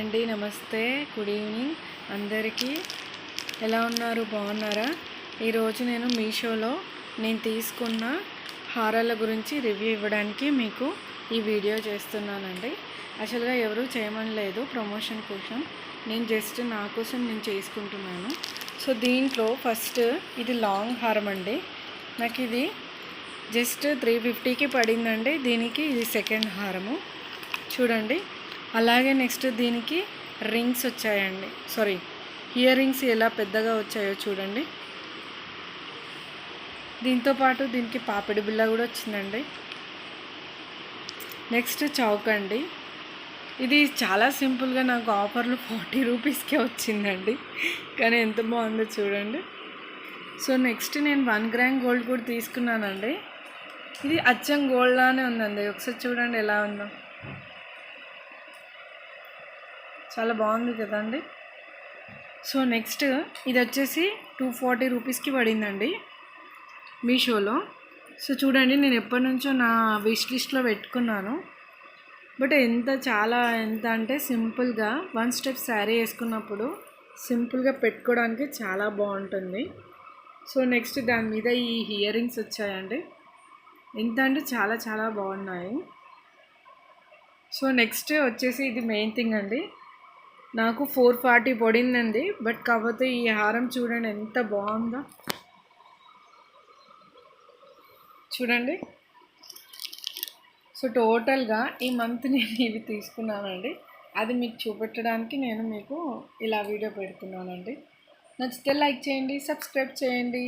అండి, నమస్తే, good evening అందరికీ. ఎలా ఉన్నారు? బాగున్నారా? ఈరోజు నేను మీషోలో నేను తీసుకున్న హారాల గురించి రివ్యూ ఇవ్వడానికి మీకు ఈ వీడియో చేస్తున్నానండి. యాక్చువల్గా ఎవరు చేయమనలేదు, ప్రమోషన్ కోసం నేను జస్ట్ నా కోసం నేను చేసుకుంటున్నాను. సో దీంట్లో ఫస్ట్ ఇది లాంగ్ హారం అండి. నాకు ఇది జస్ట్ 350కి పడిందండి. దీనికి ఇది సెకండ్ హారము చూడండి. అలాగే నెక్స్ట్ దీనికి రింగ్స్ వచ్చాయండి, సారీ ఇయర్ రింగ్స్ ఎలా పెద్దగా వచ్చాయో చూడండి. దీంతోపాటు దీనికి పాపిడి బిళ్ళ కూడా వచ్చిందండి. నెక్స్ట్ చౌక్ అండి. ఇది చాలా సింపుల్గా నాకు ఆఫర్లో 40 రూపీస్కే వచ్చిందండి, కానీ ఎంత బాగుందో చూడండి. సో నెక్స్ట్ నేను 1 గ్రామ్ గోల్డ్ కూడా తీసుకున్నానండి. ఇది అచ్చం గోల్డ్ లానే ఉందండి, ఒకసారి చూడండి ఎలా ఉందో. చాలా బాగుంది కదండి. సో నెక్స్ట్ ఇది వచ్చేసి 240 రూపీస్కి పడిందండి మీషోలో. సో చూడండి, నేను ఎప్పటి నుంచో నా విష్ లిస్ట్లో పెట్టుకున్నాను. బట్ ఎంత అంటే సింపుల్గా 1 స్టెప్ శారీ వేసుకున్నప్పుడు సింపుల్గా పెట్టుకోవడానికి చాలా బాగుంటుంది. సో నెక్స్ట్ దాని మీద ఈ ఇయర్ రింగ్స్ వచ్చాయండి. ఎంత అంటే చాలా చాలా బాగున్నాయి. సో నెక్స్ట్ వచ్చేసి ఇది మెయిన్ థింగ్ అండి. నాకు 440 పడిందండి. బట్ కాకపోతే ఈ హారం చూడండి ఎంత బాగుందో చూడండి. సో టోటల్గా ఈ మంత్ నేను ఇవి తీసుకున్నానండి. అది మీకు చూపెట్టడానికి నేను మీకు ఇలా వీడియో పెడుతున్నానండి. నచ్చితే లైక్ చేయండి, సబ్స్క్రైబ్ చేయండి.